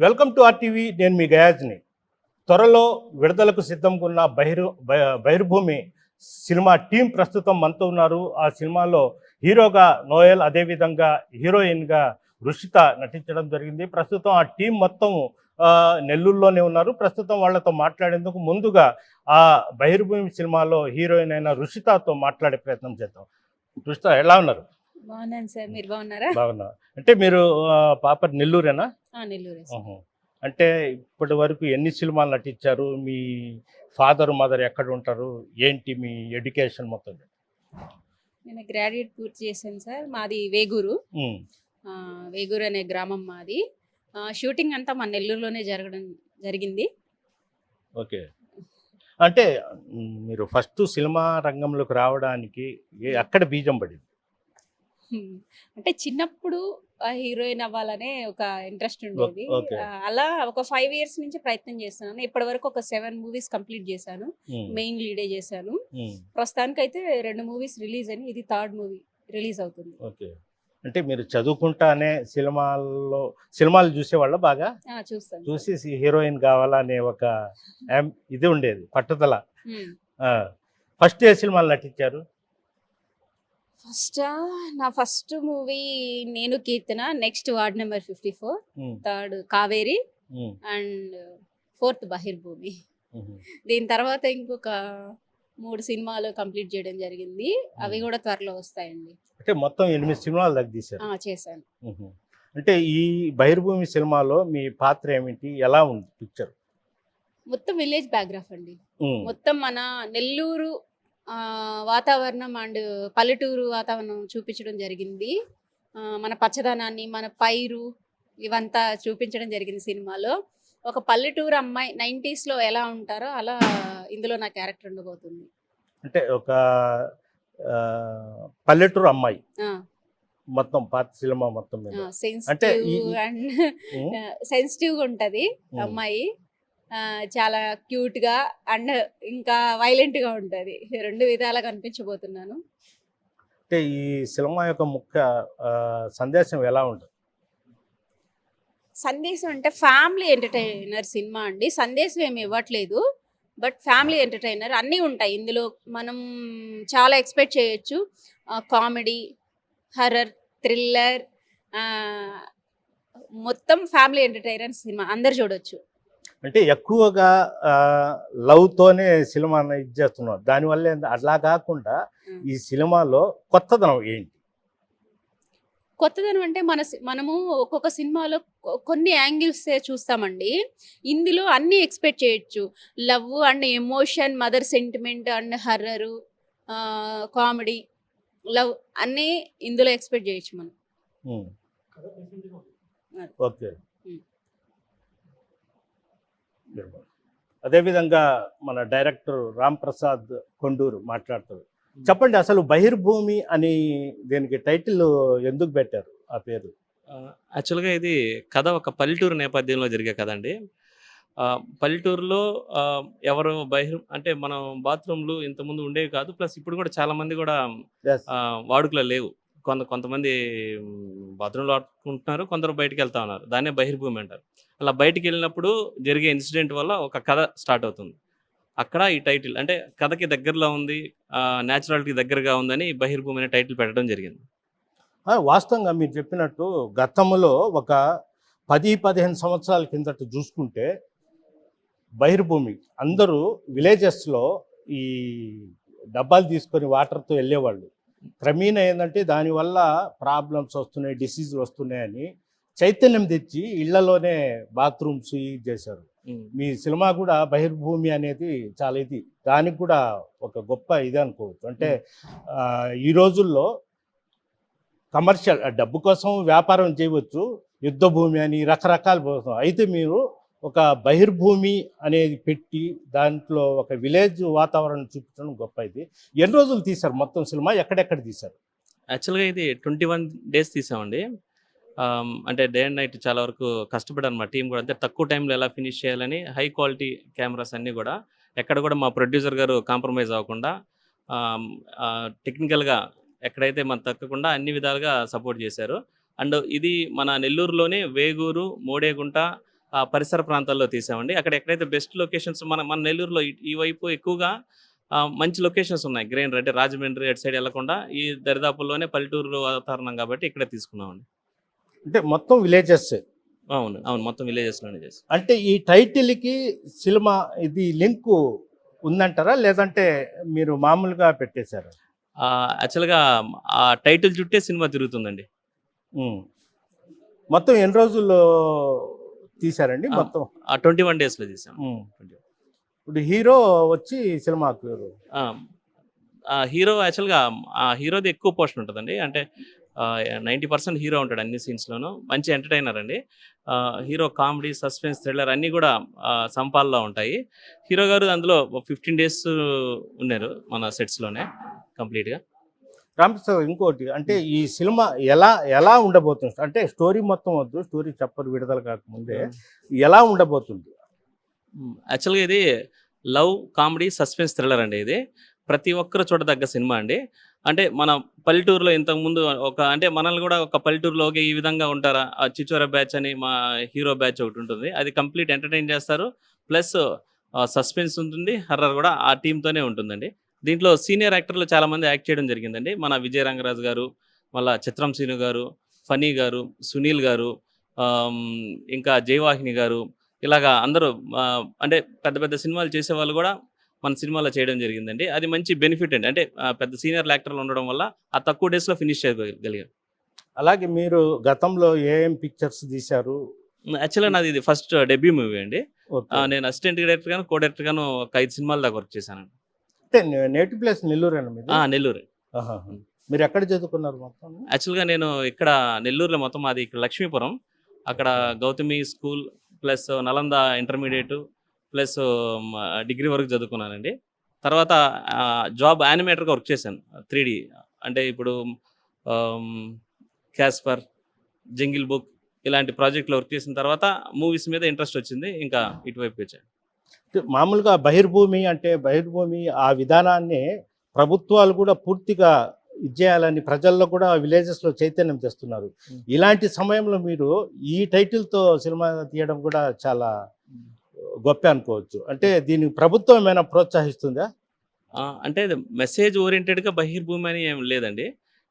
Welcome to RTV. నేను మీ గయాజ్ని. త్వరలో విడుదలకు సిద్ధంగా ఉన్న బహిర్భూమి సినిమా టీం ప్రస్తుతం మనతో ఉన్నారు. ఆ సినిమాలో హీరోగా నోయల్, అదేవిధంగా హీరోయిన్గా రుషిత నటించడం జరిగింది. ప్రస్తుతం ఆ టీం మొత్తం నెల్లూరులోనే ఉన్నారు. ప్రస్తుతం వాళ్ళతో మాట్లాడేందుకు ముందుగా ఆ బహిర్భూమి సినిమాలో హీరోయిన్ అయిన రుషితతో మాట్లాడే ప్రయత్నం చేద్దాం. రుషిత, ఎలా ఉన్నారు? బాగున్నాను సార్, మీరు బాగున్నారా? బాగున్నా. అంటే మీరు పాప నెల్లూరేనా? నెల్లూరే సార్. అంటే ఇప్పటి వరకు ఎన్ని సినిమాలు నటించారు? మీ ఫాదర్ మదర్ ఎక్కడ ఉంటారు? ఏంటి మీ ఎడ్యుకేషన్ మొత్తం? నేను గ్రాడ్యుయేట్ పూర్తి చేశాను సార్. మాది వేగూరు. వేగూరు అనే గ్రామం మాది. షూటింగ్ అంతా మా నెల్లూరులోనే జరిగింది. ఓకే. అంటే మీరు ఫస్ట్ సినిమా రంగంలోకి రావడానికి అక్కడ బీజం పడింది? అంటే చిన్నప్పుడు హీరోయిన్ అవ్వాలనే ఒక ఇంట్రెస్ట్ ఉండేది. అలా ఒక 5 years నుంచి ప్రయత్నం చేస్తున్నాను. ఇప్పటి వరకు ఒక 7 movies కంప్లీట్ చేశాను. మెయిన్ లీడే చేశాను. ప్రస్తుతానికైతే 2 movies రిలీజ్ అని, ఇది 3rd మూవీ రిలీజ్ అవుతుంది. ఓకే. అంటే మీరు చదువుకుంటానే సినిమాలు చూసేవాళ్ళ బాగా? చూస్తాను. చూసి హీరోయిన్ కావాలనే ఒక ఇది ఉండేది, పట్టుదల. ఫస్ట్ ఏ సినిమాలు నటించారు? నా ఫస్ట్ మూవీ నేను Keerthana, next ward number 54, third Kaveri, and 4th Bahirbhoomi. దీని తర్వాత ఇంకొక 3 సినిమాలు కంప్లీట్ చేయడం జరిగింది. అవి కూడా త్వరలో వస్తాయండి. అంటే మొత్తం 8 సినిమాలు దాకా తీశారు? చేశాను. అంటే ఈ బహిర్భూమి సినిమాలో మీ పాత్ర ఏమిటి, ఎలా ఉంది పిక్చర్? మొత్తం విలేజ్ బ్యాక్గ్రాఫ్ అండి. మొత్తం మన నెల్లూరు వాతావరణం అండ్ పల్లెటూరు వాతావరణం చూపించడం జరిగింది. మన పచ్చదనాన్ని, మన పైరు, ఇవంతా చూపించడం జరిగింది సినిమాలో. ఒక పల్లెటూరు అమ్మాయి 90s లో ఎలా ఉంటారో అలా ఇందులో నా క్యారెక్టర్ ఉండబోతుంది. అంటే ఒక పల్లెటూరు అమ్మాయి మొత్తం పాత సినిమా మొత్తం సెన్సిటివ్గా ఉంటది అమ్మాయి. చాలా క్యూట్ గా అండ్ ఇంకా వైలెంట్ గా ఉంటది. 2 విధాలుగా కనిపించబోతున్నాను. అంటే ఈ సినిమా యొక్క ముఖ్య సందేశం ఎలా ఉంటుంది? సందేశం అంటే ఫ్యామిలీ ఎంటర్టైనర్ సినిమా అండి. సందేశం ఏమి ఇవ్వట్లేదు, బట్ ఫ్యామిలీ ఎంటర్టైనర్ అన్నీ ఉంటాయి ఇందులో. మనం చాలా ఎక్స్పెక్ట్ చేయొచ్చు. కామెడీ, హర్రర్, థ్రిల్లర్, మొత్తం ఫ్యామిలీ ఎంటర్టైనర్ సినిమా, అందరు చూడొచ్చు. అంటే ఎక్కువగా లవ్తోనే సినిమా ఇది చేస్తున్నారు. దానివల్ల అట్లా కాకుండా ఈ సినిమాలో కొత్తదనం ఏంటి? కొత్తదనం అంటే మనము ఒక్కొక్క సినిమాలో కొన్ని యాంగిల్స్ చూస్తామండి. ఇందులో అన్నీ ఎక్స్పెక్ట్ చేయొచ్చు. Love and emotion, mother sentiment and horror, comedy, love అన్నీ ఇందులో ఎక్స్పెక్ట్ చేయొచ్చు మనం. ఓకే. అదేవిధంగా మన డైరెక్టర్ రామ్ ప్రసాద్ కొండూరు మాట్లాడతారు. చెప్పండి, అసలు బహిర్భూమి అని దీనికి టైటిల్ ఎందుకు పెట్టారు ఆ పేరు? యాక్చువల్గా ఇది కథ ఒక పల్లెటూరు నేపథ్యంలో జరిగే కథ అండి. పల్లెటూరులో ఎవరు అంటే మనం బాత్రూమ్లు ఇంతకుముందు ఉండేవి కాదు. ప్లస్ ఇప్పుడు కూడా చాలామంది కూడా వాడుకలో లేవు. కొంతమంది బాత్రూంలో వాడుకుంటున్నారు, కొందరు బయటకు వెళ్తా ఉన్నారు. దాన్నే బహిర్భూమి అంటారు. అలా బయటికి వెళ్ళినప్పుడు జరిగే ఇన్సిడెంట్ వల్ల ఒక కథ స్టార్ట్ అవుతుంది. అక్కడ ఈ టైటిల్ అంటే కథకి దగ్గరలో ఉంది, న్యాచురాలిటీ దగ్గరగా ఉందని బహిర్భూమి అనే టైటిల్ పెట్టడం జరిగింది. వాస్తవంగా మీరు చెప్పినట్టు గతంలో ఒక 10-15 సంవత్సరాల కిందట చూసుకుంటే బహిర్భూమి అందరూ విలేజెస్లో ఈ డబ్బాలు తీసుకొని వాటర్తో వెళ్ళేవాళ్ళు. క్రమేణా ఏంటంటే దానివల్ల ప్రాబ్లమ్స్ వస్తున్నాయి, డిసీజులు వస్తున్నాయని చైతన్యం తెచ్చి ఇళ్లలోనే బాత్రూమ్స్ చేశారు. మీ సినిమా కూడా బహిర్భూమి అనేది చాలా ఇది, దానికి కూడా ఒక గొప్ప ఇది అనుకోవచ్చు. అంటే ఈ రోజుల్లో కమర్షియల్ డబ్బు కోసం వ్యాపారం చేయవచ్చు, యుద్ధ భూమి అని రకరకాల కోసం. అయితే మీరు ఒక బహిర్భూమి అనేది పెట్టి దాంట్లో ఒక విలేజ్ వాతావరణం చూపించడం గొప్ప. ఇది ఎన్ని రోజులు తీశారు మొత్తం సినిమా, ఎక్కడెక్కడ తీశారు? యాక్చువల్గా ఇది 21 days తీసామండి. అంటే డే అండ్ నైట్ చాలా వరకు కష్టపడారు మా టీం కూడా. అంటే తక్కువ టైంలో ఎలా ఫినిష్ చేయాలని హై క్వాలిటీ కెమెరాస్ అన్నీ కూడా ఎక్కడ కూడా మా ప్రొడ్యూసర్ గారు కాంప్రమైజ్ అవ్వకుండా టెక్నికల్గా ఎక్కడైతే మన తగ్గకుండా అన్ని విధాలుగా సపోర్ట్ చేశారు. అండ్ ఇది మన నెల్లూరులోనే వేగూరు, మోడేగుంట, ఆ పరిసర ప్రాంతాల్లో తీసామండి. అక్కడ ఎక్కడైతే బెస్ట్ లొకేషన్స్ మన మన నెల్లూరులో ఈ వైపు ఎక్కువగా మంచి లొకేషన్స్ ఉన్నాయి. గ్రీనరీ అంటే రాజమండ్రి అటు సైడ్ ఎళ్ళకుండా ఈ దరిదాపుల్లోనే పల్లెటూరు వాతావరణం కాబట్టి ఇక్కడే తీసుకున్నామండి. అంటే మొత్తం విలేజెస్. అవును. అవును. మొత్తం విలేజెస్‌లోనే చేసాం. అంటే ఈ టైటిల్‌కి సినిమా ఇది లింకు ఉందంటారా? లేదంటే మీరు మామూలుగా పెట్టేసారా? యాక్చువల్‌గా ఆ టైటిల్ చుట్టే సినిమా తిరుగుతుందండి. హ్మ్. మొత్తం ఎన్ని రోజుల్లో తీశారండి ఆ! మొత్తం? 21 డేస్‌లో తీసాం. హ్మ్. ఇప్పుడు హీరో వచ్చి సినిమాకు ఆ! ఆ హీరో యాక్చువల్‌గా ఆ హీరోది ఎక్కువ పోర్షన్ ఉంటదండి. అంటే 90% హీరో ఉంటాడు అన్ని సీన్స్‌లోనూ. మంచి ఎంటర్‌టైనర్ అండి. హీరో కామెడీ, సస్పెన్స్, థ్రిల్లర్ అన్నీ గూడా సమపాల్లో ఉంటాయి. హీరో గారు అందులో 15 డేస్ ఉన్నారు మన సెట్స్‌లోనే కంప్లీట్‌గా. రామప్రసాద్ ఇంకోటి అంటే హ్మ్. ఈ సినిమా ఎలా ఉండబోతుంది? అంటే స్టోరీ మొత్తం వద్దు. స్టోరీ చెప్పరు విడుదల కాకముందే. హ్మ్. ఎలా ఉండబోతుంది? యాక్చువల్‌గా ఇది లవ్, కామెడీ, సస్పెన్స్, థ్రిల్లర్ అండి ఇది. ప్రతి ఒక్కరు చూడదగ్గ సినిమా అండి. అంటే మన పల్లెటూరులో ఇంతకుముందు అంటే మనల్ని గూడా ఒక పల్లెటూరులో ఓకే. ఈ విధంగా ఉంటారా? ఆ 'చిచోర బ్యాచ్' అని మా హీరో బ్యాచ్ ఒకటుంటుంది. అది కంప్లీట్ ఎంటర్‌టైన్ చేస్తారు. ప్లస్ సస్పెన్స్ ఉంటుంది. హర్రర్ గూడా ఆ టీమ్‌తోనే ఉంటుందండి. దీంట్లో సీనియర్ యాక్టర్లు చాలామంది యాక్ట్ చేయడం జరిగిందండి. మన విజయ రంగరాజు గారు, మళ్ళా చిత్రం శ్రీను గారు, ఫనీ గారు, సునీల్ గారు, ఇంకా జయవాహిని గారు ఇలాగా అందరూ అంటే పెద్ద పెద్ద సినిమాలు చేసేవాళ్ళు గూడా మన సినిమాలో చేయడం జరిగిందండి. అది మంచి బెనిఫిట్ అండి. అంటే పెద్ద సీనియర్ యాక్టర్లు ఉండడం వల్ల ఆ తక్కువ డేస్‌లో ఫినిష్ చేయగలిగారు. అలాగే మీరు గతంలో ఏం పిక్చర్స్ తీశారు? యాక్చువల్‌గా నాది ఇది ఫస్ట్ డెబ్యూ మూవీ అండి. ఓకే. నేను అసిస్టెంట్ డైరెక్టర్ గాను, కో డైరెక్టర్ గాను ఒక 5 సినిమాల దాకా వర్క్ చేశానండి. అంటే నేటివ్ ప్లేస్ నెల్లూరేనా మీది? నెల్లూరే. ఆహాహా! హ్మ్. మీరెక్కడ చదువుకున్నారు మొత్తం? యాక్చువల్‌గా నేను ఇక్కడ నెల్లూరులో మొత్తం మాది ఇక్కడ లక్ష్మీపురం. అక్కడ okay. Gautami school plus Nalanda intermediate plus degree వరకు చదువుకున్నానండి. తర్వాత జాబ్ యానిమేటర్‌గా వర్క్ చేశాను. 3 అంటే ఇప్పుడు ఆహ్, 'క్యాస్పర్', 'జంగిల్ బుక్' ఇలాంటి ప్రాజెక్ట్‌లో వర్క్ చేసిన తర్వాత మూవీస్ మీద ఇంట్రెస్ట్ వచ్చింది. ఇంకా ఇటువైపుకొచ్చాను. అంటే మామూలుగా బహిర్భూమి అంటే బహిర్భూమి ఆ విధానాన్ని ప్రభుత్వాలు కూడా పూర్తిగా ఇచ్చేయాలని ప్రజల్లో కూడా విలేజెస్‌లో చైతన్యం తెస్తున్నారు. హ్మ్. ఇలాంటి సమయంలో మీరు ఈ టైటిల్‌తో సినిమా తీయడం కూడా చాలా గొప్పే అనుకోవచ్చు. అంటే దీనికి ప్రభుత్వం ఏమైనా ప్రోత్సహిస్తుందా? అంటే అది మెసేజ్ ఓరియెంటెడ్‌గా బహిర్భూమి అని ఏం లేదండి.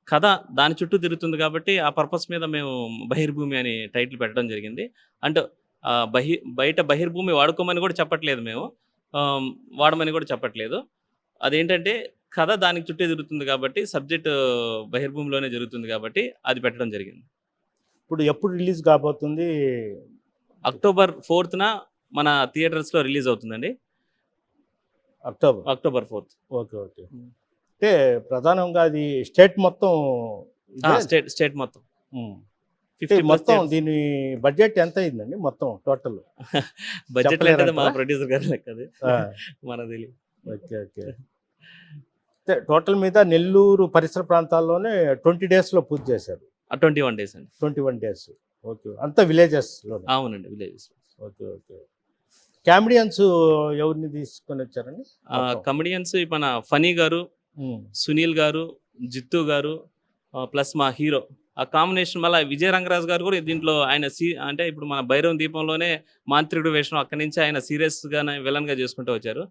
కథ దాని చుట్టూ తిరుగుతుంది కాబట్టి, ఆ పర్పస్ మీద మేము బహిర్భూమి అని టైటిల్ పెట్టడం జరిగింది. అంటే బయట బహిర్భూమి వాడుకోమని కూడా చెప్పట్లేదు మేము. ఆహ్, వాడమని కూడా చెప్పట్లేదు. అదేంటంటే కథ దానికి చుట్టే తిరుగుతుంది కాబట్టి, సబ్జెక్ట్ బహిర్భూమిలోనే జరుగుతుంది కాబట్టి, అది పెట్టడం జరిగింది. ఇప్పుడు ఎప్పుడు రిలీజ్ కాబోతుంది? అక్టోబర్ 4న మన థియేటర్స్‌లో రిలీజ్ అవుతుందండి. అక్టోబర్. అక్టోబర్ 4. ఓకే. ఓకే. అంటే ప్రధానంగా అది స్టేట్ మొత్తం ఇదే? స్టేట్ మొత్తం. హ్మ్. అంటే 50 ప్లస్ మొత్తం థియేటర్స్. దీని బడ్జెట్ ఎంత అయిందండి మొత్తం టోటల్? బడ్జెట్‌లో అంటే అది మా చెప్పలేరంటారా? ప్రొడ్యూసర్ గారి లెక్కది. ఆ! మనకు తెలీదు. ఓకే. ఓకే. అంటే టోటల్ మీద నెల్లూరు పరిసర ప్రాంతాల్లోనే 20 డేస్‌లో పూర్తి చేశారు. 21 డేస్ అండి. 21 డేస్. ఓకే. అంతా విలేజెస్‌లోనే. అవునండి. విలేజెస్. ఓకే. ఓకే. కామెడియన్స్ ఎవరిని తీసుకొనొచ్చారండి మొత్తం? కమెడియన్స్ మన ఫనీ గారు, హ్మ్. సునీల్ గారు, జిత్తు గారు ప్లస్ మా హీరో. ఆ కాంబినేషన్ మళ్ళా విజయ రంగరాజు గారు కూడా దీంట్లో ఆయన అంటే ఇప్పుడు మన 'భైరవం దీపంలోనే' మాంత్రికుడు వేషం అక్కడి నుంచి ఆయన సీరియస్‌గానే విలన్‌గా చేసుకుంటూ వచ్చారు.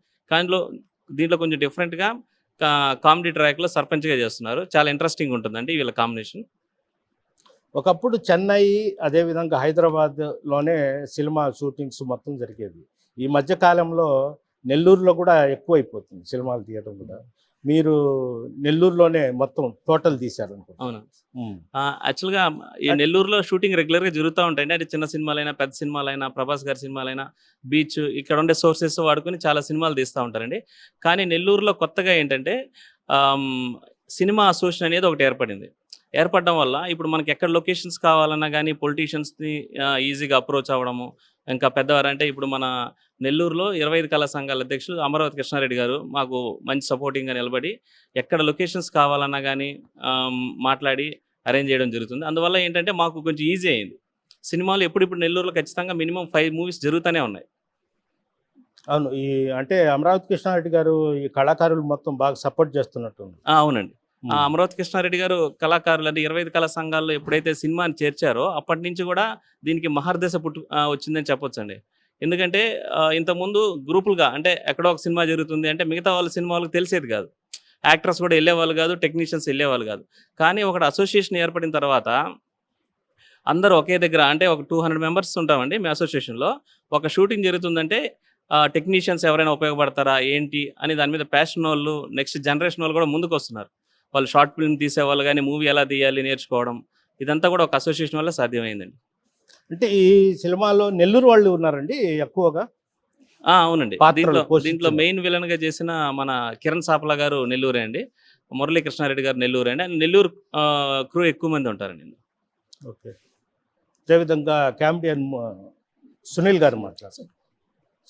దీంట్లో కొంచెం డిఫరెంట్‌గా కామెడీ ట్రాక్‌లో సర్పంచ్‌గా చేస్తున్నారు. చాలా ఇంట్రెస్టింగ్ ఉంటుందండి వీళ్ళ కాంబినేషన్. ఒకప్పుడు చెన్నై, అదేవిధంగా హైదరాబాద్‌లోనే సినిమా షూటింగ్స్ మొత్తం జరిగేది. ఈ మధ్య కాలంలో నెల్లూరులో కూడా ఎక్కువైపోతుంది సినిమాలు తీయడం కూడా. మీరు నెల్లూరులోనే మొత్తం టోటల్ తీశారనుకుంటా. అవును. హ్మ్. యాక్చువల్‌గా ఈ నెల్లూరులో షూటింగ్ రెగ్యులర్‌గా జరుగుతా ఉంటాయండి. అంటే చిన్న సినిమాలైనా, పెద్ద సినిమాలైనా, ప్రభాస్ గారి సినిమాలైనా, బీచ్ ఇక్కడ ఉండే సోర్సెస్ వాడుకొని చాలా సినిమాలు తీస్తా ఉంటారండి. కానీ నెల్లూరులో కొత్తగా ఏంటంటే ఆహ్, హ్మ్, సినిమా అసోసియేషన్ అనేది ఒకటి ఏర్పడింది. ఏర్పడడం వల్ల ఇప్పుడు మనకి ఎక్కడ లొకేషన్స్ కావాలన్నా గానీ పొలిటీషియన్స్‌ని ఈజీగా అప్రోచ్ అవ్వడము. ఇంకా పెద్దవారంటే ఇప్పుడు మన నెల్లూరులో 25 కళా సంఘాల అధ్యక్షులు అమరావతి కృష్ణారెడ్డి గారు మాకు మంచి సపోర్టింగ్‌గా నిలబడి ఎక్కడ లొకేషన్స్ కావాలన్నా గానీ మాట్లాడి అరేంజ్ చేయడం జరుగుతుంది. అందువల్ల ఏంటంటే మాకు కొంచెం ఈజీ అయింది. సినిమాలు ఎప్పుడిప్పుడు నెల్లూరులో ఖచ్చితంగా మినిమమ్ 5 మూవీస్ జరుగుతూనే ఉన్నాయి. అవును. అంటే అమరావతి కృష్ణారెడ్డి గారు ఈ కళాకారులు మొత్తం బాగా సపోర్ట్ చేస్తున్నట్టుంది. అవునండి. అమరావతి కృష్ణారెడ్డి గారు కళాకారులు అంటే 25 కళా సంఘాల్లో ఎప్పుడైతే సినిమాని చేర్చారో అప్పటి నుంచి కూడా దీనికి మహర్దశ వచ్చిందని చెప్పొచ్చండి. ఎందుకంటే ఇంతకుముందు గ్రూపులుగా అంటే ఎక్కడో ఒక సినిమా జరుగుతుంది అంటే మిగతా వాళ్ళ సినిమా వాళ్ళకి తెలిసేది కాదు. యాక్టర్స్ కూడా వెళ్ళేవాళ్ళు కాదు, టెక్నీషియన్స్ వెళ్ళేవాళ్ళు కాదు. కానీ ఒకటి అసోసియేషన్ ఏర్పడిన తర్వాత అందరూ ఒకే దగ్గర అంటే ఒక 200 మెంబర్స్ ఉంటామండి మీ అసోసియేషన్‌లో. ఒక షూటింగ్ జరుగుతుందంటే టెక్నీషియన్స్ ఎవరైనా ఉపయోగపడతారా ఏంటి అని దాని మీద ప్యాషన్ వాళ్ళు నెక్స్ట్ జనరేషన్ వాళ్ళు కూడా ముందుకొస్తున్నారు. వాళ్ళు షార్ట్ ఫిల్మ్ తీసేవాళ్ళు గానీ, మూవీ ఎలా తీయాలి నేర్చుకోవడం. ఇదంతా కూడా ఒక అసోసియేషన్ వల్ల సాధ్యమైందండి. అంటే ఈ సినిమాలో నెల్లూరు వాళ్ళు ఉన్నారండి ఎక్కువగా అవునండి. పాత్రలు దీంట్లో పోషించిన మెయిన్ విలన్‌గా చేసిన మన కిరణ్ సాపలా గారు నెల్లూరే అండి. మురళీ కృష్ణారెడ్డి గారు నెల్లూరే అండి. నెల్లూరు క్రూ ఎక్కువ మంది ఉంటారండి. ఓకే. అదేవిధంగా కామెడియన్ సునీల్ గారు మాట్లాడతారు.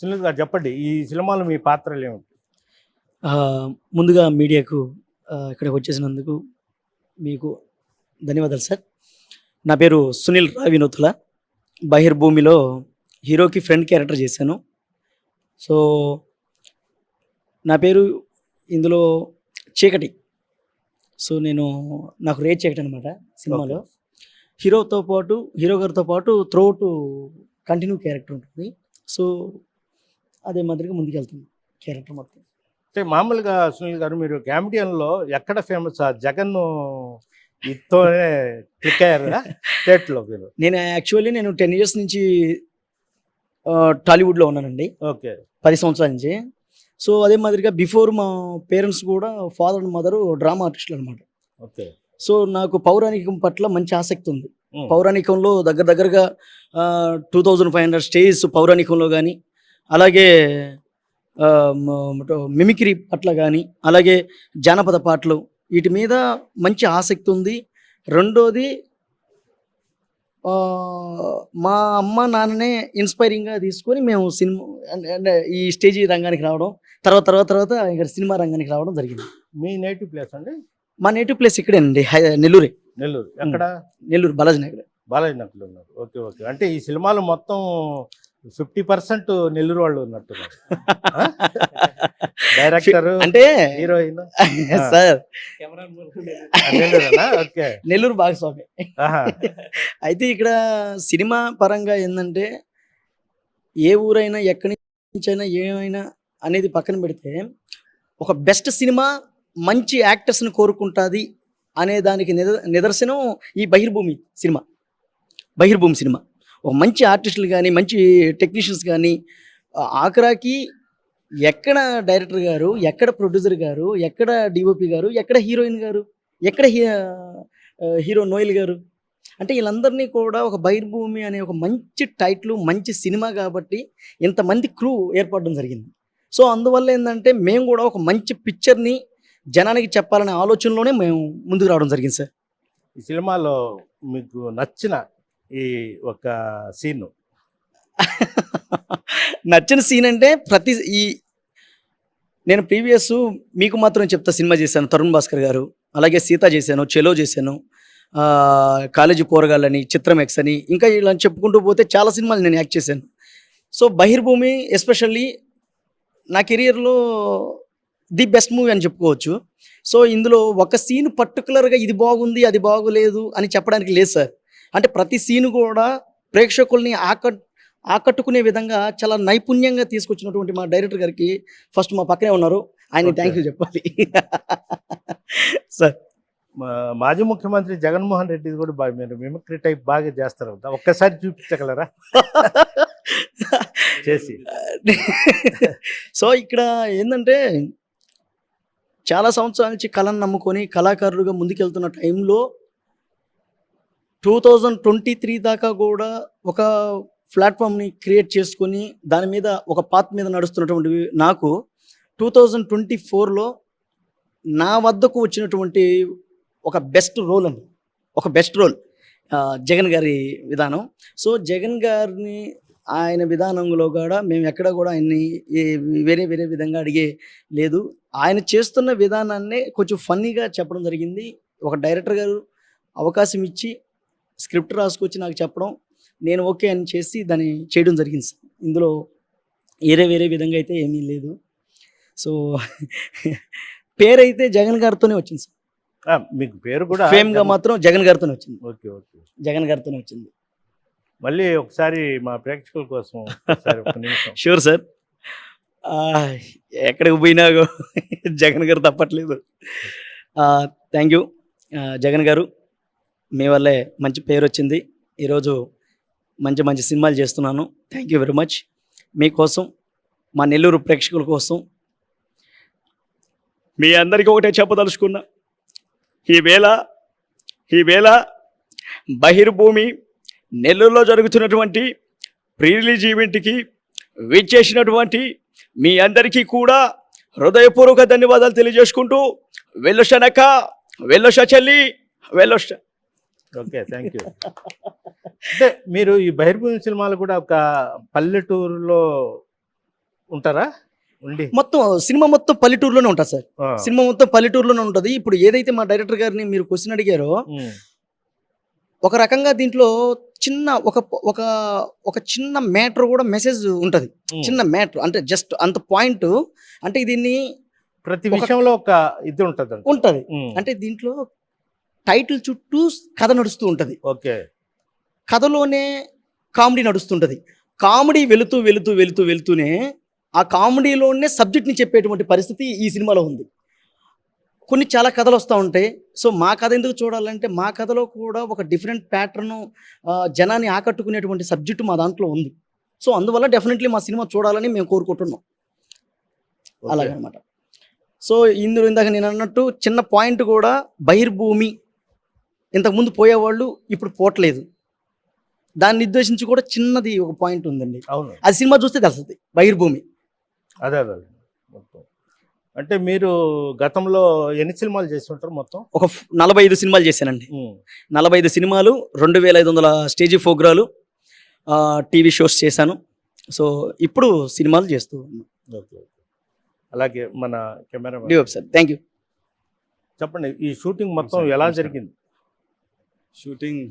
సునీల్ గారు చెప్పండి, ఈ సినిమాలో మీ పాత్రలు ఏమిటి? ముందుగా మీడియాకు ఇక్కడికి వచ్చేసినందుకు మీకు ధన్యవాదాలు సార్. నా పేరు సునీల్ రావినోతుల. బహిర్భూమిలో హీరోకి ఫ్రెండ్ క్యారెక్టర్ చేశాను. సో నా పేరు ఇందులో చీకటి. సో నాకు రే చీకటి అనమాట సినిమాలో. హీరో గారితో పాటు త్రూఅవుట్ కంటిన్యూ క్యారెక్టర్ ఉంటుంది. సో అదే మాదిరిగా ముందుకెళ్తుంది క్యారెక్టర్ మొత్తం. అంటే మామూలుగా సునీల్ గారు మీరు కామెడియన్లో ఎక్కడ ఫేమస్? జగన్ ఇతోనే క్లిక్ అయ్యారా స్టేట్లో మీరు? నేను 10 ఇయర్స్ నుంచి టాలీవుడ్లో ఉన్నానండి. ఓకే. 10 సంవత్సరాల నుంచి. సో అదే మాదిరిగా బిఫోర్ మా పేరెంట్స్ కూడా ఫాదర్ అండ్ మదర్ డ్రామా ఆర్టిస్టులు అనమాట. ఓకే. సో నాకు పౌరాణికం పట్ల మంచి ఆసక్తి ఉంది. ఉమ్. పౌరాణికంలో దగ్గరగా 2500 స్టేజ్ పౌరాణికంలో కానీ, అలాగే మిమిక్రీ పట్ల కానీ, అలాగే జానపద పాటలు వీటి మీద మంచి ఆసక్తి ఉంది. రెండోది మా అమ్మ నాన్ననే ఇన్స్పైరింగ్గా తీసుకొని మేము సినిమా అంటే ఈ స్టేజీ రంగానికి రావడం, తర్వాత ఇక్కడ సినిమా రంగానికి రావడం జరిగింది. మీ నేటివ్ ప్లేస్ అండి? మా నేటివ్ ప్లేస్ ఇక్కడేనండి, నెల్లూరే. నెల్లూరు. ఎక్కడ? నెల్లూరు బాలాజీ నగర్. బాలాజీ నగర్లో ఉన్నారు. ఓకే. ఓకే. అంటే ఈ సినిమాలో మొత్తం 50% నెల్లూరు వాళ్ళు ఉన్నట్టున్నారు. డైరెక్టర్ అంటే హీరోయిన్ సార్ నెల్లూరేనా? ఓకే. నెల్లూరు భాగస్వామి. ఆహా. అయితే ఇక్కడ సినిమా పరంగా ఏంటంటే ఏ ఊరైనా ఎక్కడి నుంచైనా ఏమైనా అనేది పక్కన పెడితే ఒక బెస్ట్ సినిమా మంచి యాక్టర్స్ని కోరుకుంటుంది అనే దానికి నిదర్శనం ఈ బహిర్భూమి సినిమా. ఒక మంచి ఆర్టిస్టులు కానీ, మంచి టెక్నీషియన్స్ కానీ, ఆఖరాకి ఎక్కడ డైరెక్టర్ గారు, ఎక్కడ ప్రొడ్యూసర్ గారు, ఎక్కడ డిఓపి గారు, ఎక్కడ హీరోయిన్ గారు, ఎక్కడ హీరో నోయల్ గారు, అంటే వీళ్ళందరినీ కూడా ఒక బహిర్భూమి అనే ఒక మంచి టైటిల్, మంచి సినిమా కాబట్టి ఇంతమంది క్రూ ఏర్పడడం జరిగింది. సో అందువల్ల ఏంటంటే మేము కూడా ఒక మంచి పిక్చర్ని జనానికి చెప్పాలనే ఆలోచనలోనే మేము ముందుకు రావడం జరిగింది సార్. ఈ సినిమాలో మీకు నచ్చిన ఈ ఒక సీన్? నచ్చిన సీన్ అంటే నేను ప్రీవియస్ మీకు మాత్రం చెప్తా సినిమా చేశాను, తరుణ్ భాస్కర్ గారు. అలాగే సీత చేశాను, చెలో చేశాను, కాలేజీ పోరగాళ్ళని, చిత్రం ఎక్స్ అని, ఇంకా ఇలా చెప్పుకుంటూ పోతే చాలా సినిమాలు నేను యాక్ట్ చేశాను. సో బహిర్భూమి ఎస్పెషల్లీ నా కెరియర్లో ది బెస్ట్ మూవీ అని చెప్పుకోవచ్చు. సో ఇందులో ఒక సీన్ పర్టికులర్గా ఇది బాగుంది అది బాగోలేదు అని చెప్పడానికి లేదు సార్. అంటే ప్రతి సీను కూడా ప్రేక్షకుల్ని ఆకట్టుకునే విధంగా చాలా నైపుణ్యంగా తీసుకొచ్చినటువంటి మా డైరెక్టర్ గారికి ఫస్ట్ మా పక్కనే ఉన్నారు, ఆయన థ్యాంక్ యూ చెప్పాలి సార్. మాజీ ముఖ్యమంత్రి జగన్మోహన్ రెడ్డి కూడా మీరు మిమిక్రీ టైప్ బాగా చేస్తారు కదా, ఒక్కసారి చూపించగలరా చేసి? సో ఇక్కడ ఏంటంటే చాలా సంవత్సరాల నుంచి కళను నమ్ముకొని కళాకారులుగా ముందుకెళ్తున్న టైంలో 2023 దాకా కూడా ఒక ప్లాట్ఫామ్ని క్రియేట్ చేసుకొని దాని మీద ఒక పాత్ మీద నడుస్తున్నటువంటి నాకు 2024లో నా వద్దకు వచ్చినటువంటి ఒక బెస్ట్ రోల్ జగన్ గారి విధానం. సో జగన్ గారిని ఆయన విధానంలో కూడా మేము ఎక్కడ కూడా ఆయన్ని వేరే విధంగా అడిగే లేదు. ఆయన చేస్తున్న విధానాన్ని కొంచెం ఫన్నీగా చెప్పడం జరిగింది. ఒక డైరెక్టర్ గారు అవకాశం ఇచ్చి స్క్రిప్ట్ రాసుకొచ్చి నాకు చెప్పడం, నేను ఓకే అని చేసి దాన్ని చేయడం జరిగింది సార్. ఇందులో వేరే విధంగా అయితే ఏమీ లేదు. సో పేరైతే జగన్ గారితోనే వచ్చింది సార్. మీకు పేరు కూడా ఫేమ్ గా మాత్రం జగన్ గారితోనే వచ్చింది. Okay okay. జగన్ గారితోనే వచ్చింది. మళ్ళీ ఒకసారి మా ప్రేక్షకుల కోసం ఒకసారి ఒక నిమిషం. Sure sir. ఎక్కడికి పోయినా జగన్ గారు తప్పట్లేదు. థ్యాంక్ యూ జగన్ గారు, మీ వల్లే మంచి పేరు వచ్చింది. ఈరోజు మంచి మంచి సినిమాలు చేస్తున్నాను. Thank you very much. మీకోసం, మా నెల్లూరు ప్రేక్షకుల కోసం మీ అందరికీ ఒకటే చెప్పదలుచుకున్నా. ఈవేళ బహిర్భూమి నెల్లూరులో జరుగుతున్నటువంటి ప్రీ రిలీజ్ ఈవెంట్కి విచ్చేసినటువంటి మీ అందరికీ కూడా హృదయపూర్వక ధన్యవాదాలు తెలియజేసుకుంటూ, వెళ్ళొష్టనక్క, వెళ్ళొష్ట చెల్లి, వెళ్ళొష్ట. Okay, thank you. అంటే మీరు ఈ బహిర్భూమి సినిమాలు కూడా ఒక పల్లెటూరులో ఉంటారా? మొత్తం సినిమా మొత్తం పల్లెటూరులోనే ఉంటుంది సార్. సినిమా మొత్తం పల్లెటూరులోనే ఉంటుంది. ఇప్పుడు ఏదైతే మా డైరెక్టర్ గారిని మీరు క్వశ్చన్ అడిగారో, ఒక రకంగా దీంట్లో చిన్న ఒక చిన్న మ్యాటర్ కూడా మెసేజ్ ఉంటుంది. చిన్న మ్యాటర్ అంటే జస్ట్ అంత పాయింట్. అంటే దీన్ని ప్రతి విషయంలో ఒక ఇది ఉంటుంది. అంటే దీంట్లో టైటిల్ చుట్టూ కథ నడుస్తూ ఉంటుంది. ఓకే. కథలోనే కామెడీ నడుస్తుంటది. కామెడీ వెళుతూనే ఆ కామెడీలోనే సబ్జెక్ట్ని చెప్పేటువంటి పరిస్థితి ఈ సినిమాలో ఉంది. కొన్ని చాలా కథలు వస్తూ ఉంటాయి. సో మా కథ ఎందుకు చూడాలంటే, మా కథలో కూడా ఒక డిఫరెంట్ ప్యాటర్న్, జనాన్ని ఆకట్టుకునేటువంటి సబ్జెక్టు మా దాంట్లో ఉంది. సో అందువల్ల డెఫినెట్లీ మా సినిమా చూడాలని మేము కోరుకుంటున్నాం. అలాగనమాట. సో ఇందులో ఇందాక నేను అన్నట్టు చిన్న పాయింట్ కూడా, బహిర్భూమి ఇంతకుముందు పోయేవాళ్ళు ఇప్పుడు పోవట్లేదు. దాన్ని నిర్దేశించి కూడా చిన్నది ఒక పాయింట్ ఉందండి. అవును, అది సినిమా చూస్తే తెలుస్తుంది. బహిర్భూమి అదే మొత్తం. అంటే మీరు గతంలో ఎన్ని సినిమాలు చేసి ఉంటారు? మొత్తం ఒక 45 సినిమాలు చేశానండి. 45 సినిమాలు, 2500 స్టేజీ ప్రోగ్రాలు, టీవీ షోస్ చేశాను. సో ఇప్పుడు సినిమాలు చేస్తూ ఉన్నాను. ఓకే. అలాగే మన కెమెరా సార్, థ్యాంక్ యూ. చెప్పండి, ఈ షూటింగ్ మొత్తం ఎలా జరిగింది? షూటింగ్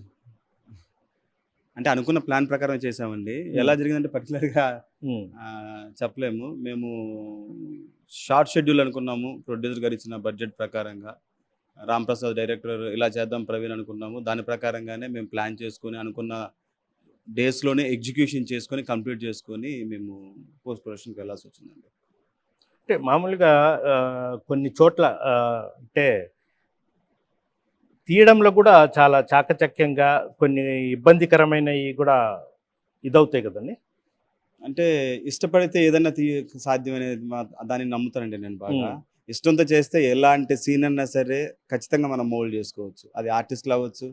అంటే అనుకున్న ప్లాన్ ప్రకారం చేసామండి. ఎలా జరిగిందంటే పర్టికులర్గా చెప్పలేము. మేము షార్ట్ షెడ్యూల్ అనుకున్నాము. ప్రొడ్యూసర్ గారు ఇచ్చిన బడ్జెట్ ప్రకారంగా, రామ్ ప్రసాద్ డైరెక్టర్ ఇలా చేద్దాం ప్రవీణ్ అనుకున్నాము. దాని ప్రకారంగానే మేము ప్లాన్ చేసుకొని, అనుకున్న డేస్లోనే ఎగ్జిక్యూషన్ చేసుకొని, కంప్లీట్ చేసుకొని మేము పోస్ట్ ప్రొడక్షన్కి వెళ్ళాల్సి వచ్చిందండి. అంటే మామూలుగా కొన్ని చోట్ల అంటే తీయడంలో కూడా చాలా చాకచక్యంగా, కొన్ని ఇబ్బందికరమైనవి కూడా ఇదవుతాయి కదండి. అంటే ఇష్టపడితే ఏదైనా సాధ్యమనేది దాన్ని నమ్ముతానండి నేను బాగా. ఇష్టంతో చేస్తే ఎలాంటి సీన్ అన్నా సరే ఖచ్చితంగా మనం మోల్డ్ చేసుకోవచ్చు. అది ఆర్టిస్ట్లు అవ్వచ్చు,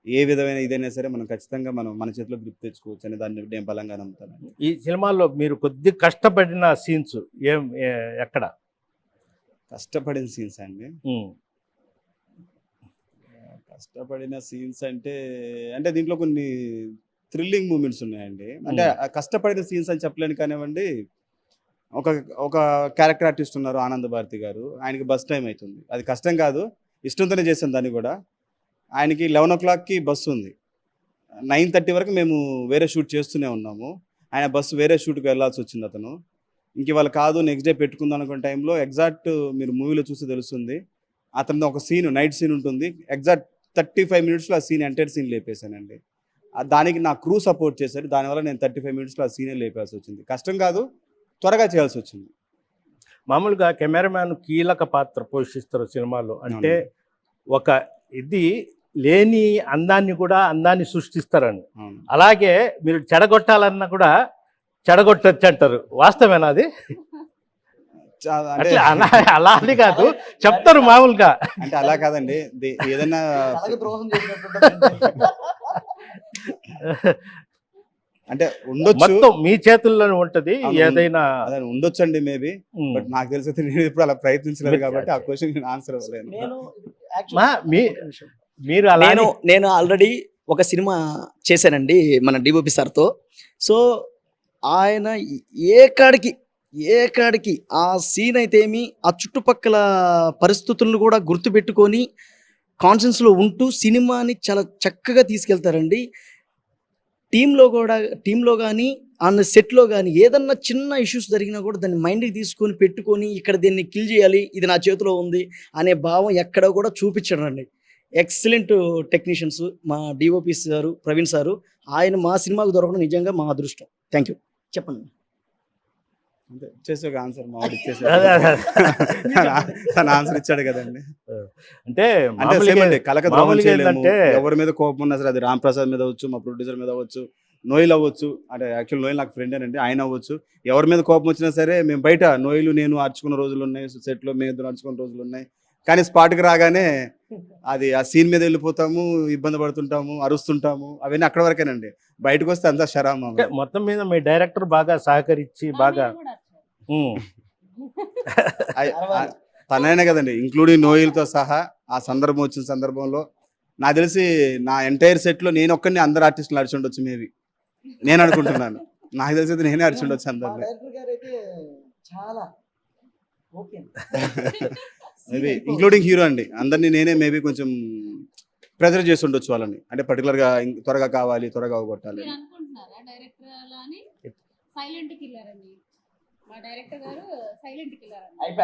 ఏ విధమైన ఇదైనా సరే మనం ఖచ్చితంగా మన చేతిలో గ్రిప్ తెచ్చుకోవచ్చు అనే దాన్ని నేను బలంగా నమ్ముతాను. ఈ సినిమాలో మీరు కొద్ది కష్టపడిన సీన్స్ ఎక్కడ? కష్టపడిన సీన్స్ అండి, కష్టపడిన సీన్స్ అంటే దీంట్లో కొన్ని థ్రిల్లింగ్ మూమెంట్స్ ఉన్నాయండి. అంటే కష్టపడిన సీన్స్ అని చెప్పలేను కానివ్వండి. ఒక క్యారెక్టర్ ఆర్టిస్ట్ ఉన్నారు, ఆనంద్ భారతి గారు. ఆయనకి బస్ టైం అవుతుంది. అది కష్టం కాదు, ఇష్టంతోనే చేశాను దాన్ని కూడా. ఆయనకి 11 o'clockకి బస్సు ఉంది. 9:30 వరకు మేము వేరే షూట్ చేస్తూనే ఉన్నాము. ఆయన బస్సు వేరే షూట్కి వెళ్ళాల్సి వచ్చింది. అతను ఇంక ఇవాళ కాదు, నెక్స్ట్ డే పెట్టుకుందాం అనుకున్న టైంలో ఎగ్జాక్ట్ మీరు మూవీలో చూస్తే తెలుస్తుంది, అతను ఒక సీన్, నైట్ సీన్ ఉంటుంది. ఎగ్జాక్ట్ 35 minutesలో ఆ సీన్, ఎంటైర్ సీన్ లేపేశానండి. దానికి నా క్రూ సపోర్ట్ చేశారు. దానివల్ల నేను 35 minutesలో ఆ సీనే లేపాల్సి వచ్చింది. కష్టం కాదు, త్వరగా చేయాల్సి వచ్చింది. మామూలుగా కెమెరామ్యాన్ కీలక పాత్ర పోషిస్తారు సినిమాలో. అంటే ఒక ఇది లేని అందాన్ని సృష్టిస్తారని. అలాగే మీరు చెడగొట్టాలన్నా కూడా చెడగొట్టచ్చు అంటారు. వాస్తవేనా అది? అలా అని కాదు, చెప్తారు మామూలుగా. అంటే అలా కాదండి, ఏదైనా అంటే ఉండొచ్చు, మీ చేతుల్లోనే ఉంటది. ఏదైనా ఉండొచ్చు అండి మేబీ. బట్ నాకు తెలిసి నేను ఇప్పుడు అలా ప్రయత్నించలేదు కాబట్టి ఆ క్వశ్చన్ నేను ఆన్సర్ అవ్వలేను. మీరు నేను ఆల్రెడీ ఒక సినిమా చేశానండి మన డిఓపి సార్తో. సో ఆయన ఏ కాడికి ఆ సీన్ అయితే ఏమి, ఆ చుట్టుపక్కల పరిస్థితులను కూడా గుర్తుపెట్టుకొని కాన్షియన్స్లో ఉంటూ సినిమాని చాలా చక్కగా తీసుకెళ్తారండి. టీంలో కానీ ఆన్ సెట్లో కానీ ఏదన్నా చిన్న ఇష్యూస్ జరిగినా కూడా దాన్ని మైండ్కి తీసుకొని పెట్టుకొని ఇక్కడ దీన్ని కిల్ చేయాలి, ఇది నా చేతిలో ఉంది అనే భావం ఎక్కడ కూడా చూపించడండి. ఎక్సలెంట్ టెక్నీషియన్స్ మా డిఓపి సారు, ప్రవీణ్ సారు. ఆయన మా సినిమాకు దొరకడం నిజంగా మా అదృష్టం. Thank you. చెప్పండి. అంతే ఇచ్చేసి ఒక ఆన్సర్ మా వాడు ఇచ్చేసి అదే, అదే. తన ఆన్సర్ ఇచ్చాడు కదండి. అంటే అంటే మామూలుగా సేమ్ అండి, కలక ద్రోహం మామూలుగా చేయలేము. ఏంటంటే ఎవరి మీద కోపం ఉన్నా సరే, అది రామ్ ప్రసాద్ మీద అవ్వచ్చు, మా ప్రొడ్యూసర్ మీద అవ్వచ్చు, నోయిల్ అవ్వచ్చు. అంటే యాక్చువల్ నోయిల్ నాకు ఫ్రెండ్ అండి, ఆయన అవ్వచ్చు. ఎవరి మీద కోపం వచ్చినా సరే మేము బయట నోయిలు నేను అరుచుకున్న రోజులు ఉన్నాయి, సెట్లో మేము ఇద్దరు అరుచుకున్న రోజులు ఉన్నాయి. కానీ స్పాట్కి రాగానే అది ఆ సీన్ మీద వెళ్ళిపోతాము, ఇబ్బంది పడుతుంటాము, అరుస్తుంటాము. అవన్నీ అక్కడ వరకేనండి. బయటకు వస్తే అంతా శరామ. అంటే మొత్తం మీద మీ డైరెక్టర్ బాగా సహకరించి బాగా ఉమ్, తనైనా కదండి, ఇంక్లూడింగ్ నోయిల్తో సహా ఆ సందర్భం వచ్చిన సందర్భంలో నాకు తెలిసి నా ఎంటైర్ సెట్లో నేను ఒక్కడిని అందరు ఆర్టిస్టులు అరిచి ఉండొచ్చు. మేబీ నేను అనుకుంటున్నాను, నాకు తెలిసి అయితే నేనే అరిచి ఉండొచ్చు అందరిని. మేబీ ఇంక్లూడింగ్ హీరో అండి, అందరినీ నేనే మేబీ కొంచెం ప్రెజర్ చేసి ఉండొచ్చు వాళ్ళని. అంటే పర్టికులర్గా త్వరగా కావాలి, త్వరగా అవగొట్టాలి. మీరు అనుకుంటున్నారా డైరెక్టర్ అలా అని? సైలెంట్ కిల్లర్ అండి మా డైరెక్టర్ గారు, సైలెంట్ కిల్లర్ అన్నమాట.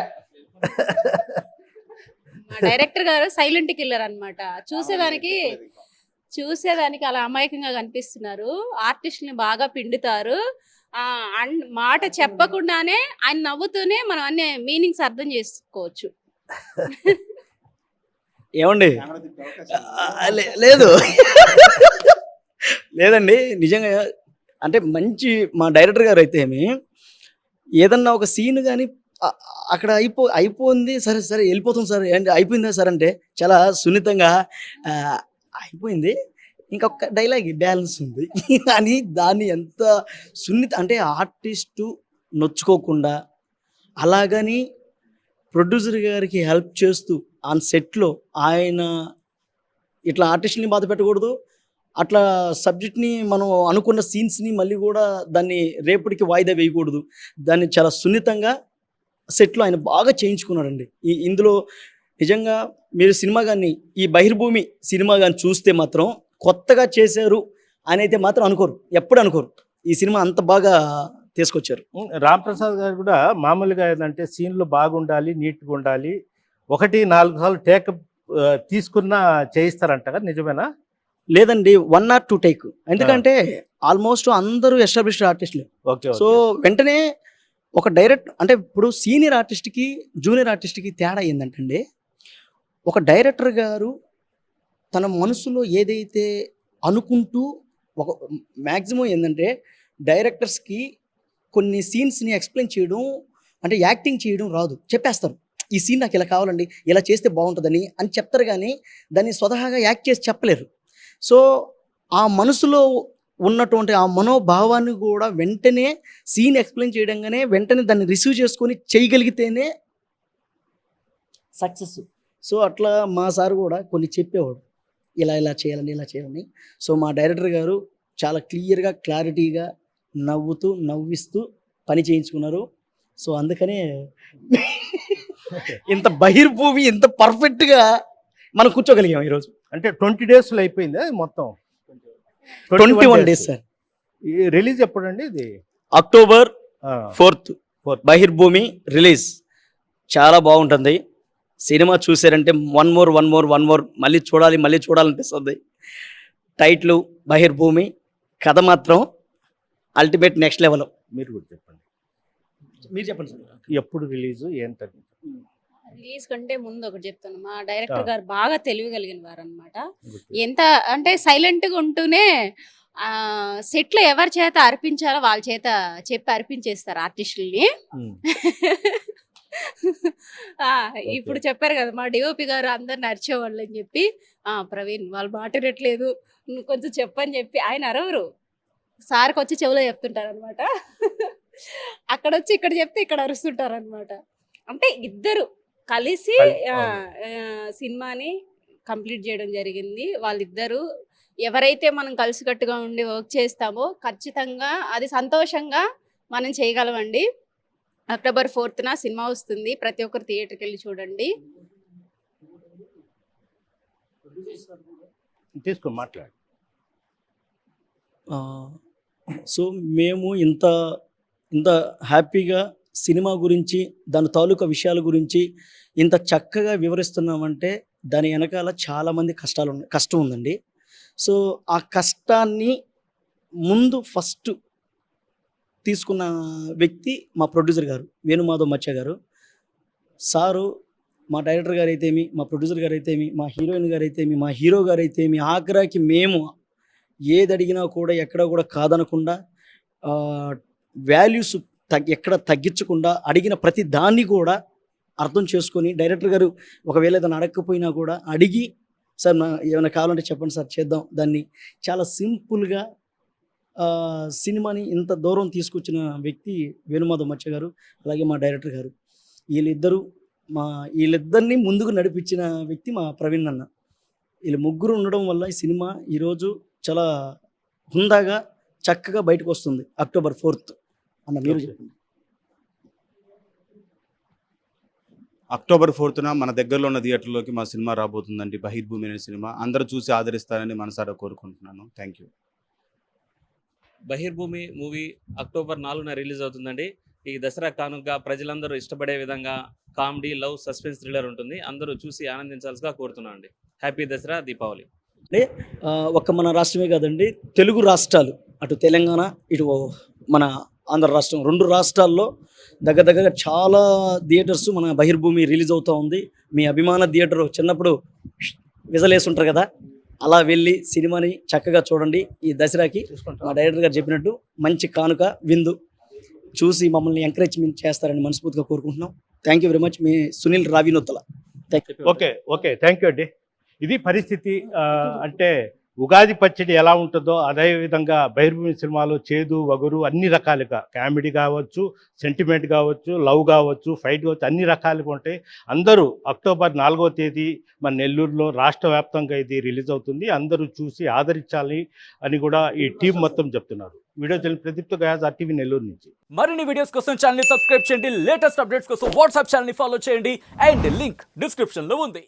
మా డైరెక్టర్ గారు సైలెంట్ కిల్లర్ అన్నమాట. చూసేదానికి అలా అమాయకంగా కనిపిస్తున్నారు, ఆర్టిస్ట్ని బాగా పిండుతారు. మాట చెప్పకుండానే ఆయన నవ్వుతూనే మనం అన్ని మీనింగ్స్ అర్థం చేసుకోవచ్చు. ఏమండి? లేదు లేదండి, నిజంగా అంటే మంచి మా డైరెక్టర్ గారు అయితే ఏదన్నా ఒక సీన్ కానీ అక్కడ అయిపోయింది, సరే సరే వెళ్ళిపోతుంది సార్, ఏంటి అయిపోయిందా సార్ అంటే చాలా సున్నితంగా అయిపోయింది, ఇంకొక డైలాగ్ బ్యాలెన్స్ ఉంది అని దాన్ని ఎంత అంటే ఆర్టిస్టు నొచ్చుకోకుండా అలాగని ప్రొడ్యూసర్ గారికి హెల్ప్ చేస్తూ ఆన్ సెట్లో ఆయన ఇట్లా ఆర్టిస్ట్ని బాధ పెట్టకూడదు, అట్లా సబ్జెక్ట్ని మనం అనుకున్న సీన్స్ని మళ్ళీ కూడా దాన్ని రేపటికి వాయిదా వేయకూడదు. దాన్ని చాలా సున్నితంగా సెట్లో ఆయన బాగా చేయించుకున్నాడండి. ఇందులో నిజంగా మీరు సినిమా కానీ ఈ బహిర్భూమి సినిమా కానీ చూస్తే మాత్రం కొత్తగా చేశారు అని అయితే మాత్రం అనుకోరు, ఎప్పుడు అనుకోరు. ఈ సినిమా అంత బాగా తీసుకొచ్చారు. రామ్ ప్రసాద్ గారు కూడా మామూలుగా ఏంటంటే సీన్లు బాగుండాలి, నీట్గా ఉండాలి, 1-4 సార్లు టేకప్ తీసుకున్నా చేయిస్తారంట కదా, నిజమేనా? లేదండి, 1 or 2 టేక్. ఎందుకంటే ఆల్మోస్ట్ అందరూ ఎస్టాబ్లిష్డ్ ఆర్టిస్టులే. ఓకే. సో వెంటనే ఒక డైరెక్ట్ అంటే ఇప్పుడు సీనియర్ ఆర్టిస్ట్కి జూనియర్ ఆర్టిస్ట్కి తేడా ఏంటంటే ఒక డైరెక్టర్ గారు తన మనసులో ఏదైతే అనుకుంటూ ఒక మ్యాక్సిమం ఏంటంటే డైరెక్టర్స్కి కొన్ని సీన్స్ని ఎక్స్ప్లెయిన్ చేయడం అంటే యాక్టింగ్ చేయడం రాదు, చెప్పేస్తారు ఈ సీన్ నాకు ఇలా కావాలండి, ఇలా చేస్తే బాగుంటుందని అని చెప్తారు, కానీ దాన్ని స్వతహాగా యాక్ట్ చేసి చెప్పలేరు. సో ఆ మనసులో ఉన్నటువంటి ఆ మనోభావాన్ని కూడా వెంటనే సీన్ ఎక్స్ప్లెయిన్ చేయడంగానే వెంటనే దాన్ని రిసీవ్ చేసుకొని చేయగలిగితేనే సక్సెస్. సో అట్లా మా సార్ కూడా కొన్ని చెప్పేవాడు, ఇలా ఇలా చేయాలని ఇలా చేయాలని. సో మా డైరెక్టర్ గారు చాలా క్లియర్గా క్లారిటీగా నవ్విస్తూ పని చేయించుకున్నారు. సో అందుకనే ఇంత బహిర్భూమి ఇంత పర్ఫెక్ట్గా మనం కూర్చోగలిగాం ఈరోజు. అంటే 20 డేస్లో అయిపోయింది మొత్తం? 21 days సార్. రిలీజ్ ఎప్పుడండి ఇది? October 4th 4th Bahirbhoomi release. చాలా బాగుంటుంది సినిమా. చూసారంటే వన్ మోర్ మళ్ళీ చూడాలనిపిస్తుంది. టైటిల్ బహిర్భూమి, కథ మాత్రం అల్టిమేట్ నెక్స్ట్ లెవెల్. మీరు కూడా చెప్పండి. మీరు చెప్పండి సార్, ఎప్పుడు రిలీజ్ ఏంటది? రిలీజ్ కంటే ముందు ఒకటి చెప్తాను, మా డైరెక్టర్ గారు బాగా తెలియగలిగిన వారు అనమాట. ఎంత అంటే సైలెంట్గా ఉంటూనే సెట్లో ఎవరి చేత అర్పించాలో వాళ్ళ చేత చెప్పి అర్పించేస్తారు ఆర్టిస్టుల్ని. ఇప్పుడు చెప్పారు కదా మా డిఓపి గారు అందరిని అరిచేవాళ్ళు అని చెప్పి, ప్రవీణ్ వాళ్ళు మాట్లాడట్లేదు నువ్వు కొంచెం చెప్పని చెప్పి ఆయన అరవరు, సార్కి వచ్చి చెవులో చెప్తుంటారు అనమాట. అక్కడ వచ్చి ఇక్కడ చెప్తే ఇక్కడ అరుస్తుంటారు అనమాట. అంటే ఇద్దరు కలిసి సినిమాని కంప్లీట్ చేయడం జరిగింది. వాళ్ళిద్దరూ ఎవరైతే మనం కలిసికట్టుగా ఉండి వర్క్ చేస్తామో ఖచ్చితంగా అది సంతోషంగా మనం చేయగలమండి. October 4th సినిమా వస్తుంది, ప్రతి ఒక్కరు థియేటర్కి వెళ్ళి చూడండి. తీసుకో మాట్లాడు. సో మేము ఇంత ఇంత హ్యాపీగా సినిమా గురించి దాని తాలూకా విషయాల గురించి ఇంత చక్కగా వివరిస్తున్నామంటే దాని వెనకాల చాలామంది కష్టం ఉందండి. సో ఆ కష్టాన్ని ముందు ఫస్ట్ తీసుకున్న వ్యక్తి మా ప్రొడ్యూసర్ గారు వేణుమాధవ్ మచ్చ గారు. సారు మా డైరెక్టర్ గారు అయితేమి, మా ప్రొడ్యూసర్ గారు అయితేమి, మా హీరోయిన్ గారు అయితేమి, మా హీరో గారు అయితేమి, ఆఖరికి మేము ఏది అడిగినా కూడా ఎక్కడ కూడా కాదనకుండా వాల్యూస్ ఎక్కడ తగ్గించకుండా అడిగిన ప్రతి దాన్ని కూడా అర్థం చేసుకొని డైరెక్టర్ గారు ఒకవేళ ఏదైనా అడగకపోయినా కూడా అడిగి సార్ ఏమైనా కావాలంటే చెప్పండి సార్ చేద్దాం దాన్ని చాలా సింపుల్గా సినిమాని ఇంత దూరం తీసుకొచ్చిన వ్యక్తి వేణుమాధవ్ మచ్చ గారు, అలాగే మా డైరెక్టర్ గారు. వీళ్ళిద్దరిని ముందుకు నడిపించిన వ్యక్తి మా ప్రవీణ్ అన్న. వీళ్ళు ముగ్గురు ఉండడం వల్ల ఈ సినిమా ఈరోజు చాలా హుందాగా చక్కగా బయటకు వస్తుంది. October 4th అన్న మీరు చెప్పండి. October 4th మన దగ్గరలో ఉన్న థియేటర్లోకి మా సినిమా రాబోతుందండి. బహిర్భూమి అనే సినిమా అందరూ చూసి ఆదరిస్తారని మనసారా కోరుకుంటున్నాను. Thank you. Bahirbhoomi movie October 4న రిలీజ్ అవుతుందండి. ఈ దసరా కానుకగా ప్రజలందరూ ఇష్టపడే విధంగా కామెడీ, లవ్, సస్పెన్స్ థ్రిల్లర్ ఉంటుంది. అందరూ చూసి ఆనందించాల్సిగా కోరుతున్నాను అండి. హ్యాపీ దసరా, దీపావళి. అంటే ఒక్క మన రాష్ట్రమే కాదండి, తెలుగు రాష్ట్రాలు అటు తెలంగాణ ఇటు మన ఆంధ్ర రాష్ట్రం 2 రాష్ట్రాల్లో దగ్గరగా చాలా థియేటర్స్ మన బహిర్భూమి రిలీజ్ అవుతూ ఉంది. మీ అభిమాన థియేటర్ చిన్నప్పుడు విజలేస్తుంటారు కదా, అలా వెళ్ళి సినిమాని చక్కగా చూడండి. ఈ దసరాకి మా డైరెక్టర్ గారు చెప్పినట్టు మంచి కానుక విందు చూసి మమ్మల్ని ఎంకరేజ్మెంట్ చేస్తారని మనస్ఫూర్తిగా కోరుకుంటున్నాం. Thank you very much. మీ Sunil Ravinothala. Okay thank you అండి. ఇది పరిస్థితి. అంటే ఉగాది పచ్చడి ఎలా ఉంటుందో అదే విధంగా బహిర్భూమి సినిమాలో చేదు, వగురు అన్ని రకాలుగా కామెడీ కావచ్చు, సెంటిమెంట్ కావచ్చు, లవ్ కావచ్చు, ఫైట్ కావచ్చు, అన్ని రకాలుగా ఉంటాయి. అందరూ October 4వ తేదీ మన నెల్లూరులో రాష్ట్ర వ్యాప్తంగా ఇది రిలీజ్ అవుతుంది. అందరూ చూసి ఆదరించాలి అని కూడా ఈ టీం మొత్తం చెప్తున్నారు. వీడియో జర్నలిస్ట్ ప్రదీప్తో గయాజ్, RTV నెల్లూరు నుంచి. మరిన్ని వీడియోస్ కోసం ఛానల్ ని సబ్స్క్రైబ్ చేయండి. లేటెస్ట్ అప్డేట్స్ కోసం వాట్సాప్ ఛానల్ ని ఫాలో చేయండి. అండ్ లింక్ డిస్క్రిప్షన్ లో ఉంది.